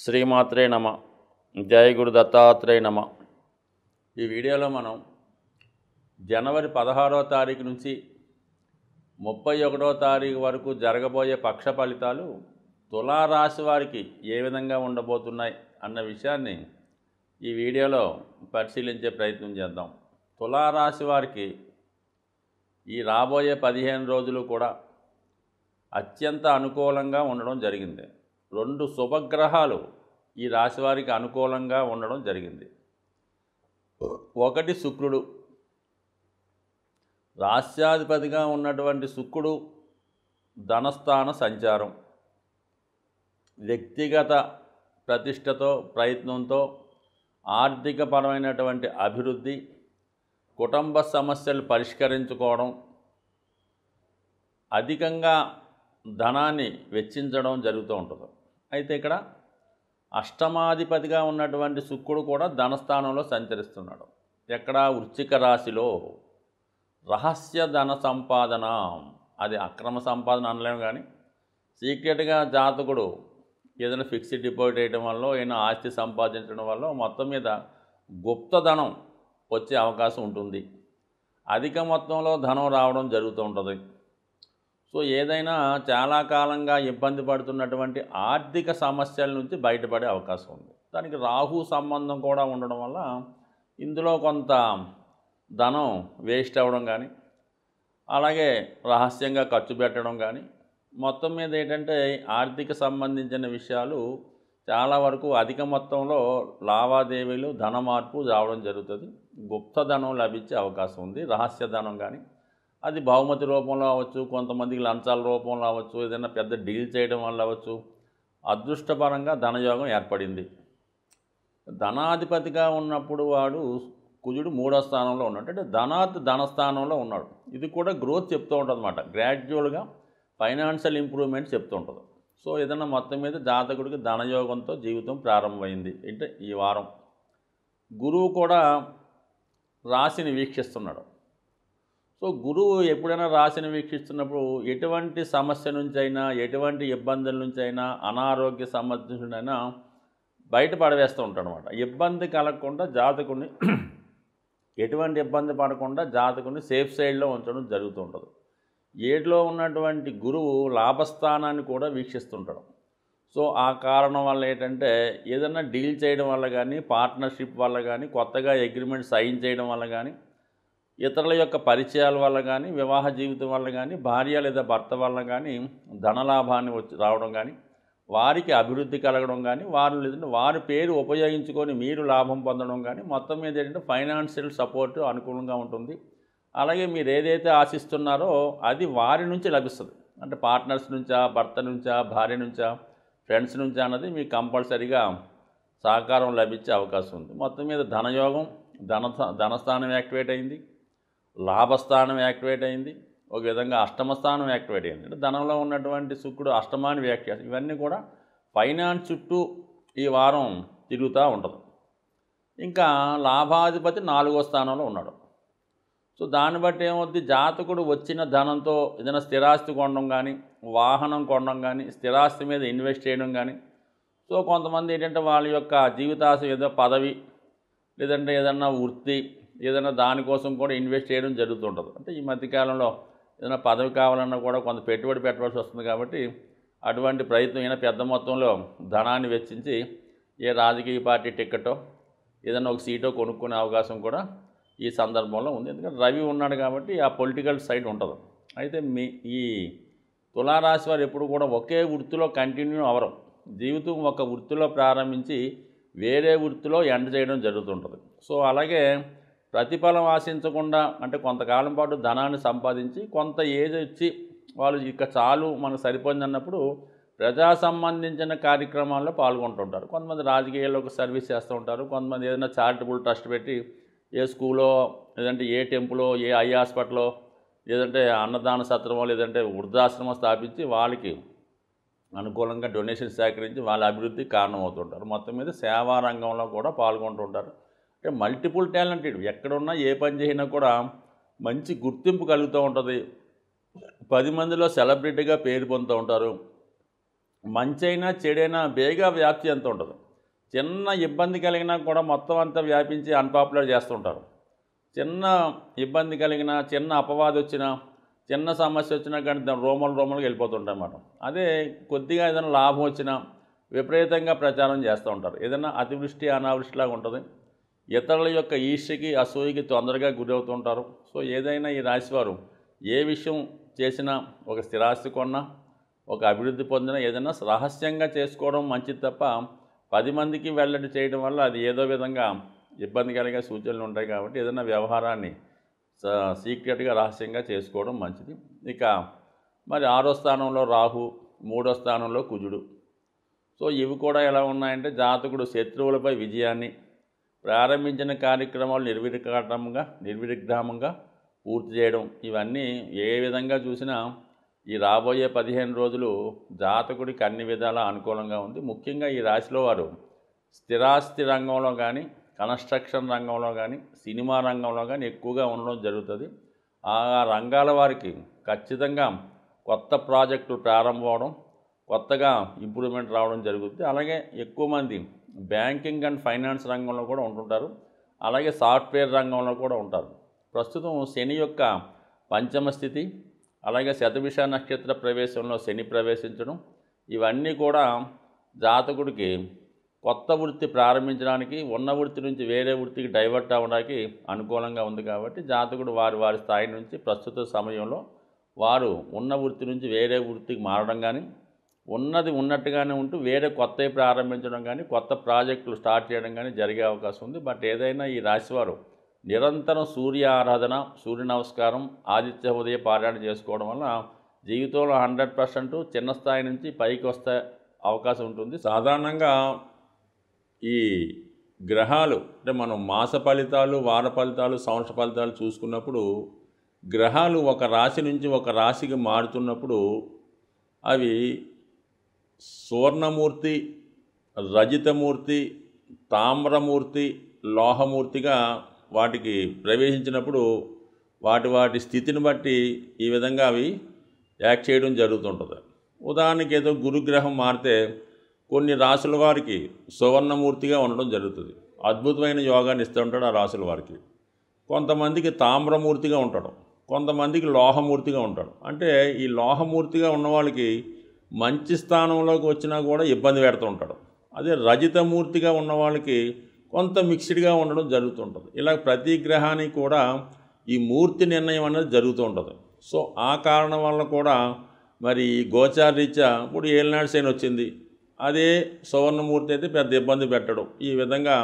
శ్రీమాత్రే నమ. జయ గురు దత్తాత్రేయ నమ. ఈ వీడియోలో మనం జనవరి 16వ తారీఖు నుంచి 31వ తారీఖు వరకు జరగబోయే పక్ష ఫలితాలు తులారాశి వారికి ఏ విధంగా ఉండబోతున్నాయి అన్న విషయాన్ని ఈ వీడియోలో పరిశీలించే ప్రయత్నం చేద్దాం. తులారాశి వారికి ఈ రాబోయే 15 రోజులు కూడా అత్యంత అనుకూలంగా ఉండడం జరిగింది. 2 శుభగ్రహాలు ఈ రాశి వారికి అనుకూలంగా ఉండడం జరిగింది. ఒకటి శుక్రుడు, రాశ్యాధిపతిగా ఉన్నటువంటి శుక్రుడు ధనస్థాన సంచారం, వ్యక్తిగత ప్రతిష్టతో ప్రయత్నంతో ఆర్థికపరమైనటువంటి అభివృద్ధి, కుటుంబ సమస్యలు పరిష్కరించుకోవడం, అధికంగా ధనాన్ని వెచ్చించడం జరుగుతూ ఉంటుంది. అయితే ఇక్కడ అష్టమాధిపతిగా ఉన్నటువంటి శుక్రుడు కూడా ధనస్థానంలో సంచరిస్తున్నాడు. ఎక్కడ? వృశ్చిక రాశిలో. రహస్య ధన సంపాదన, అది అక్రమ సంపాదన అనలేము, కానీ సీక్రెట్గా జాతకుడు ఏదైనా ఫిక్స్డ్ డిపాజిట్ చేయడం వల్ల, ఏదైనా ఆస్తి సంపాదించడం వల్ల మొత్తం మీద గుప్తధనం వచ్చే అవకాశం ఉంటుంది. అధిక మొత్తంలో ధనం రావడం జరుగుతూ ఉంటుంది. సో ఏదైనా చాలా కాలంగా ఇబ్బంది పడుతున్నటువంటి ఆర్థిక సమస్యల నుంచి బయటపడే అవకాశం ఉంది. దానికి రాహు సంబంధం కూడా ఉండడం వల్ల ఇందులో కొంత ధనం వేస్ట్ అవ్వడం కానీ, అలాగే రహస్యంగా ఖర్చు పెట్టడం కానీ, మొత్తం మీద ఏంటంటే ఆర్థిక సంబంధించిన విషయాలు చాలా వరకు అధిక మొత్తంలో లావాదేవీలు, ధన మార్పు రావడం జరుగుతుంది. గుప్తధనం లభించే అవకాశం ఉంది. రహస్య ధనం కానీ, అది బహుమతి రూపంలో అవ్వచ్చు, కొంతమందికి లంచాల రూపంలో అవ్వచ్చు, ఏదైనా పెద్ద డీల్ చేయడం వల్ల అవ్వచ్చు. అదృష్టపరంగా ధనయోగం ఏర్పడింది. ధనాధిపతిగా ఉన్నప్పుడు వాడు కుజుడు 3వ స్థానంలో ఉన్నాడు, అంటే ధనస్థానంలో ఉన్నాడు. ఇది కూడా గ్రోత్ చెప్తూ ఉంటుంది అన్నమాట. గ్రాడ్యువల్గా ఫైనాన్షియల్ ఇంప్రూవ్మెంట్ చెప్తూ ఉంటుంది. సో ఏదైనా మొత్తం మీద జాతకుడికి ధనయోగంతో జీవితం ప్రారంభమైంది. అంటే ఈ వారం గురువు కూడా రాశిని వీక్షిస్తున్నాడు. సో గురువు ఎప్పుడైనా రాశిని వీక్షిస్తున్నప్పుడు ఎటువంటి సమస్య నుంచి అయినా, ఎటువంటి ఇబ్బందుల నుంచి అయినా, అనారోగ్య సమస్య నుంచి అయినా బయటపడవేస్తూ ఉంటాడు అనమాట. ఇబ్బంది కలగకుండా జాతకుడిని, ఎటువంటి ఇబ్బంది పడకుండా జాతకుడిని సేఫ్ సైడ్లో ఉంచడం జరుగుతూ ఉంటుంది. 7లో ఉన్నటువంటి గురువు లాభస్థానాన్ని కూడా వీక్షిస్తుంటాడు. సో ఆ కారణం వల్ల ఏంటంటే ఏదైనా డీల్ చేయడం వల్ల కానీ, పార్ట్నర్షిప్ వల్ల కానీ, కొత్తగా అగ్రిమెంట్ సైన్ చేయడం వల్ల కానీ, ఇతరుల యొక్క పరిచయాల వల్ల కానీ, వివాహ జీవితం వల్ల కానీ, భార్య లేదా భర్త వల్ల కానీ ధనలాభాన్ని రావడం కానీ, వారికి అభివృద్ధి కలగడం కానీ, వారి పేరు ఉపయోగించుకొని మీరు లాభం పొందడం కానీ, మొత్తం మీద ఏంటంటే ఫైనాన్షియల్ సపోర్ట్ అనుకూలంగా ఉంటుంది. అలాగే మీరు ఏదైతే ఆశిస్తున్నారో అది వారి నుంచి లభిస్తుంది. అంటే పార్ట్నర్స్ నుంచా, భర్త నుంచా, భార్య నుంచా, ఫ్రెండ్స్ నుంచా అన్నది మీకు కంపల్సరీగా సహకారం లభించే అవకాశం ఉంది. మొత్తం మీద ధనయోగం, ధనస్థానం యాక్టివేట్ అయింది, లాభస్థానం యాక్టివేట్ అయింది, ఒక విధంగా అష్టమ స్థానం యాక్టివేట్ అయింది. అంటే ధనంలో ఉన్నటువంటి శుక్రుడు అష్టమాన్ని వ్యాఖ్య, ఇవన్నీ కూడా ఫైనాన్స్ చుట్టూ ఈ వారం తిరుగుతూ ఉంటుంది. ఇంకా లాభాధిపతి 4వ స్థానంలో ఉన్నాడు. సో దాన్ని బట్టి ఏమవుద్ది, జాతకుడు వచ్చిన ధనంతో ఏదైనా స్థిరాస్తి కొనడం కానీ, వాహనం కొనడం కానీ, స్థిరాస్తి మీద ఇన్వెస్ట్ చేయడం కానీ. సో కొంతమంది ఏంటంటే వాళ్ళ యొక్క జీవితాశయం ఏదో పదవి, లేదంటే ఏదన్నా వృత్తి, ఏదైనా దానికోసం కూడా ఇన్వెస్ట్ చేయడం జరుగుతుంటుంది. అంటే ఈ మధ్యకాలంలో ఏదైనా పదవి కావాలన్నా కూడా కొంత పెట్టుబడి పెట్టవలసి వస్తుంది. కాబట్టి అటువంటి ప్రయత్నం అయినా పెద్ద మొత్తంలో ధనాన్ని వెచ్చించి ఏ రాజకీయ పార్టీ టికెటో, ఏదైనా ఒక సీటో కొనుక్కునే అవకాశం కూడా ఈ సందర్భంలో ఉంది. ఎందుకంటే రవి ఉన్నాడు కాబట్టి ఆ పొలిటికల్ సైడ్ ఉంటుంది. అయితే ఈ తులారాశి వారు ఎప్పుడు కూడా ఒకే వృత్తిలో కంటిన్యూ అవరం. జీవితం ఒక వృత్తిలో ప్రారంభించి వేరే వృత్తిలో ఎండ్ చేయడం జరుగుతుంటుంది. సో అలాగే ప్రతిఫలం ఆశించకుండా, అంటే కొంతకాలం పాటు ధనాన్ని సంపాదించి కొంత ఏజ్ వచ్చి వాళ్ళు ఇక చాలు మనకు సరిపోయింది అన్నప్పుడు ప్రజా సంబంధించిన కార్యక్రమాల్లో పాల్గొంటుంటారు. కొంతమంది రాజకీయాల్లోకి సర్వీస్ చేస్తూ ఉంటారు. కొంతమంది ఏదైనా చారిటబుల్ ట్రస్ట్ పెట్టి ఏ స్కూలో, లేదంటే ఏ టెంపులో, ఏ ఐ హాస్పిటల్లో, లేదంటే అన్నదాన సత్రమో, లేదంటే వృద్ధాశ్రమం స్థాపించి వాళ్ళకి అనుకూలంగా డొనేషన్ సేకరించి వాళ్ళ అభివృద్ధికి కారణమవుతుంటారు. మొత్తం మీద సేవా రంగంలో కూడా పాల్గొంటుంటారు. అంటే మల్టిపుల్ టాలెంటెడ్, ఎక్కడున్నా ఏ పని చేసినా కూడా మంచి గుర్తింపు కలుగుతూ ఉంటుంది. 10 మందిలో సెలబ్రిటీగా పేరు పొందుతూ ఉంటారు. మంచైనా చెడైనా బేగా వ్యాప్తి ఎంత ఉంటుంది. చిన్న ఇబ్బంది కలిగినా కూడా మొత్తం అంతా వ్యాపించి అన్పాపులర్ చేస్తుంటారు. చిన్న ఇబ్బంది కలిగినా, చిన్న అపవాదం వచ్చినా, చిన్న సమస్య వచ్చినా కానీ దాని రోమలుగా వెళ్ళిపోతుంటాయి అన్నమాట. అదే కొద్దిగా ఏదైనా లాభం వచ్చినా విపరీతంగా ప్రచారం చేస్తూ ఉంటారు. ఏదైనా అతివృష్టి అనావృష్టిలాగా ఉంటుంది. ఇతరుల యొక్క ఈర్ష్యకి అసూయకి తొందరగా గురవుతుంటారు. సో ఏదైనా ఈ రాశివారు ఏ విషయం చేసినా, ఒక స్థిరాస్తి కొన్నా, ఒక అభివృద్ధి పొందినా ఏదైనా రహస్యంగా చేసుకోవడం మంచిది తప్ప 10 మందికి వెల్లడి చేయడం వల్ల అది ఏదో విధంగా ఇబ్బంది కలిగే సూచనలు ఉంటాయి. కాబట్టి ఏదైనా వ్యవహారాన్ని సీక్రెట్గా రహస్యంగా చేసుకోవడం మంచిది. ఇక మరి 6వ స్థానంలో రాహు, 3వ స్థానంలో కుజుడు. సో ఇవి కూడా ఎలా ఉన్నాయంటే జాతకుడు శత్రువులపై విజయాన్ని, ప్రారంభించిన కార్యక్రమాలు నిర్విఘ్నంగా పూర్తి చేయడం, ఇవన్నీ ఏ విధంగా చూసినా ఈ రాబోయే 15 రోజులు జాతకుడికి అన్ని విధాలా అనుకూలంగా ఉంది. ముఖ్యంగా ఈ రాశిలో వారు స్థిరాస్తి రంగంలో కానీ, కన్స్ట్రక్షన్ రంగంలో కానీ, సినిమా రంగంలో కానీ ఎక్కువగా ఉండడం జరుగుతుంది. ఆ రంగాల వారికి ఖచ్చితంగా కొత్త ప్రాజెక్టులు ప్రారంభం అవడం, కొత్తగా ఇంప్రూవ్మెంట్ రావడం జరుగుతుంది. అలాగే ఎక్కువ మంది బ్యాంకింగ్ అండ్ ఫైనాన్స్ రంగంలో కూడా ఉంటుంటారు. అలాగే సాఫ్ట్వేర్ రంగంలో కూడా ఉంటారు. ప్రస్తుతం శని యొక్క పంచమ స్థితి, అలాగే శతభిష నక్షత్ర ప్రవేశంలో శని ప్రవేశించడం, ఇవన్నీ కూడా జాతకుడికి కొత్త వృత్తి ప్రారంభించడానికి, ఉన్న వృత్తి నుంచి వేరే వృత్తికి డైవర్ట్ అవ్వడానికి అనుకూలంగా ఉంది. కాబట్టి జాతకుడు వారి స్థాయి నుంచి ప్రస్తుత సమయంలో వారు ఉన్న వృత్తి నుంచి వేరే వృత్తికి మారడం కానీ, ఉన్నది ఉన్నట్టుగానే ఉంటూ వేరే కొత్తవి ప్రారంభించడం కానీ, కొత్త ప్రాజెక్టులు స్టార్ట్ చేయడం కానీ జరిగే అవకాశం ఉంది. బట్ ఏదైనా ఈ రాశివారు నిరంతరం సూర్య ఆరాధన, సూర్య నమస్కారం, ఆదిత్య ఉదయ పారాయణ చేసుకోవడం వల్ల జీవితంలో 100% చిన్న స్థాయి నుంచి పైకి వస్తే అవకాశం ఉంటుంది. సాధారణంగా ఈ గ్రహాలు అంటే మనం మాస ఫలితాలు, వార ఫలితాలు, సంవత్సర ఫలితాలు చూసుకున్నప్పుడు గ్రహాలు ఒక రాశి నుంచి ఒక రాశికి మారుతున్నప్పుడు అవి సువర్ణమూర్తి, రజితమూర్తి, తామ్రమూర్తి, లోహమూర్తిగా వాటికి ప్రవేశించినప్పుడు వాటి స్థితిని బట్టి ఈ విధంగా అవి యాక్ట్ చేయడం జరుగుతుంటుంది. ఉదాహరణకి ఏదో గురుగ్రహం మారితే కొన్ని రాశుల వారికి సువర్ణమూర్తిగా ఉండడం జరుగుతుంది. అద్భుతమైన యోగాన్ని ఇస్తూ ఉంటాడు ఆ రాశుల వారికి. కొంతమందికి తామ్రమూర్తిగా ఉంటాడు, కొంతమందికి లోహమూర్తిగా ఉంటాడు. అంటే ఈ లోహమూర్తిగా ఉన్న వాళ్ళకి మంచి స్థానంలోకి వచ్చినా కూడా ఇబ్బంది పెడుతూ ఉంటాడు. అదే రజితమూర్తిగా ఉన్న వాళ్ళకి కొంత మిక్స్డ్గా ఉండడం జరుగుతుంటుంది. ఇలా ప్రతి గ్రహానికి కూడా ఈ మూర్తి నిర్ణయం అనేది జరుగుతూ ఉంటుంది. సో ఆ కారణం వల్ల కూడా మరి గోచారరీత్యా ఇప్పుడు ఏలినాడు శని వచ్చింది, అదే సువర్ణమూర్తి అయితే పెద్ద ఇబ్బంది పెట్టడం. ఈ విధంగా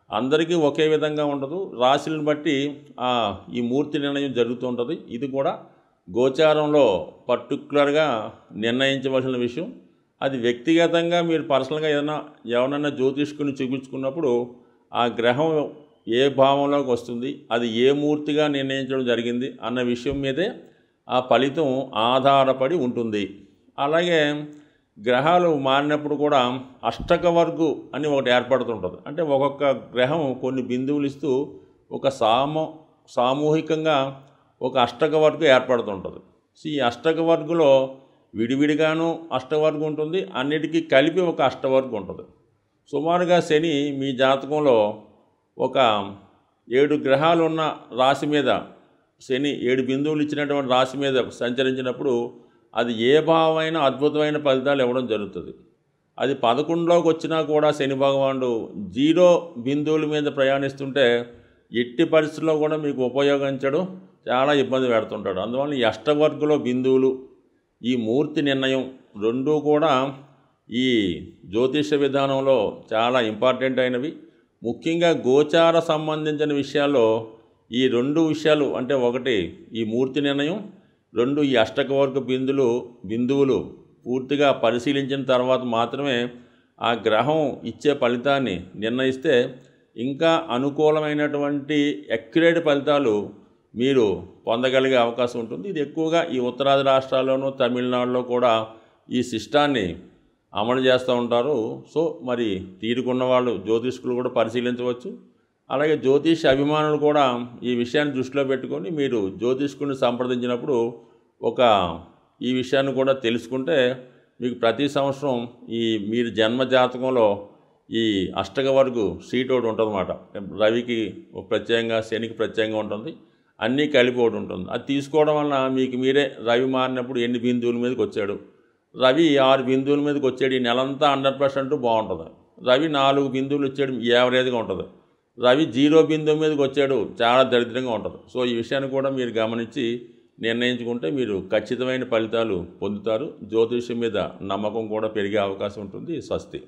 అందరికీ ఒకే విధంగా ఉండదు, రాశులను బట్టి ఈ మూర్తి నిర్ణయం జరుగుతూ ఉంటుంది. ఇది కూడా గోచారంలో పర్టికులర్గా నిర్ణయించవలసిన విషయం. అది వ్యక్తిగతంగా మీరు పర్సనల్గా ఎవరన్నా జ్యోతిష్కుని చూపించుకున్నప్పుడు ఆ గ్రహం ఏ భావంలోకి వస్తుంది, అది ఏ మూర్తిగా నిర్ణయించడం జరిగింది అన్న విషయం మీదే ఆ ఫలితం ఆధారపడి ఉంటుంది. అలాగే గ్రహాలు మారినప్పుడు కూడా అష్టక వర్గు అని ఒకటి ఏర్పడుతుంటుంది. అంటే ఒక్కొక్క గ్రహం కొన్ని బిందువులు ఇస్తూ ఒక సామూహికంగా ఒక అష్టక వర్గు ఏర్పడుతుంటుంది. సో ఈ అష్టక వర్గులో విడివిడిగాను అష్టవర్గం ఉంటుంది, అన్నిటికీ కలిపి ఒక అష్టవర్గం ఉంటుంది. సుమారుగా శని మీ జాతకంలో ఒక 7 గ్రహాలు ఉన్న రాశి మీద, శని 7 బిందువులు ఇచ్చినటువంటి రాశి మీద సంచరించినప్పుడు అది ఏ భావమైన అద్భుతమైన ఫలితాలు ఇవ్వడం జరుగుతుంది. అది 11లోకి వచ్చినా కూడా శని భగవానుడు 0 బిందువుల మీద ప్రయాణిస్తుంటే ఎట్టి పరిస్థితుల్లో కూడా మీకు ఉపయోగించడం చాలా ఇబ్బంది పెడుతుంటాడు. అందువల్ల ఈ అష్టవర్గంలో బిందువులు, ఈ మూర్తి నిర్ణయం రెండూ కూడా ఈ జ్యోతిష విధానంలో చాలా ఇంపార్టెంట్ అయినవి. ముఖ్యంగా గోచార సంబంధించిన విషయాల్లో ఈ 2 విషయాలు, అంటే ఒకటి ఈ మూర్తి నిర్ణయం, 2 ఈ అష్టకవర్గ బిందువులు పూర్తిగా పరిశీలించిన తర్వాత మాత్రమే ఆ గ్రహం ఇచ్చే ఫలితాన్ని నిర్ణయిస్తే ఇంకా అనుకూలమైనటువంటి అక్యురేట్ ఫలితాలు మీరు పొందగలిగే అవకాశం ఉంటుంది. ఇది ఎక్కువగా ఈ ఉత్తరాది రాష్ట్రాల్లోనూ తమిళనాడులో కూడా ఈ సిస్టాన్ని అమలు చేస్తూ ఉంటారు. సో మరి తీరుకున్న వాళ్ళు జ్యోతిష్కులు కూడా పరిశీలించవచ్చు. అలాగే జ్యోతిష్ అభిమానులు కూడా ఈ విషయాన్ని దృష్టిలో పెట్టుకొని మీరు జ్యోతిష్కుని సంప్రదించినప్పుడు ఈ విషయాన్ని కూడా తెలుసుకుంటే మీకు ప్రతి సంవత్సరం ఈ మీరు జన్మ జాతకంలో ఈ అష్టక వరకు సీట్ ఒకటి ఉంటుందన్నమాట. రవికి ఒక ప్రత్యేకంగా, శనికి ప్రత్యేకంగా ఉంటుంది, అన్నీ కలిపి ఒకటి ఉంటుంది. అది తీసుకోవడం వలన మీకు మీరే రవి మారినప్పుడు ఎన్ని బిందువుల మీదకి వచ్చాడు, రవి 6 బిందువుల మీదకి వచ్చాడు, ఈ నెలంతా 100% బాగుంటుంది. రవి 4 బిందువులు వచ్చాడు, యావరేజ్గా ఉంటుంది. రవి 0 బిందువు మీదకి వచ్చాడు, చాలా దరిద్రంగా ఉంటుంది. సో ఈ విషయాన్ని కూడా మీరు గమనించి నిర్ణయించుకుంటే మీరు ఖచ్చితమైన ఫలితాలు పొందుతారు. జ్యోతిష్యం మీద నమ్మకం కూడా పెరిగే అవకాశం ఉంటుంది. స్వస్తి.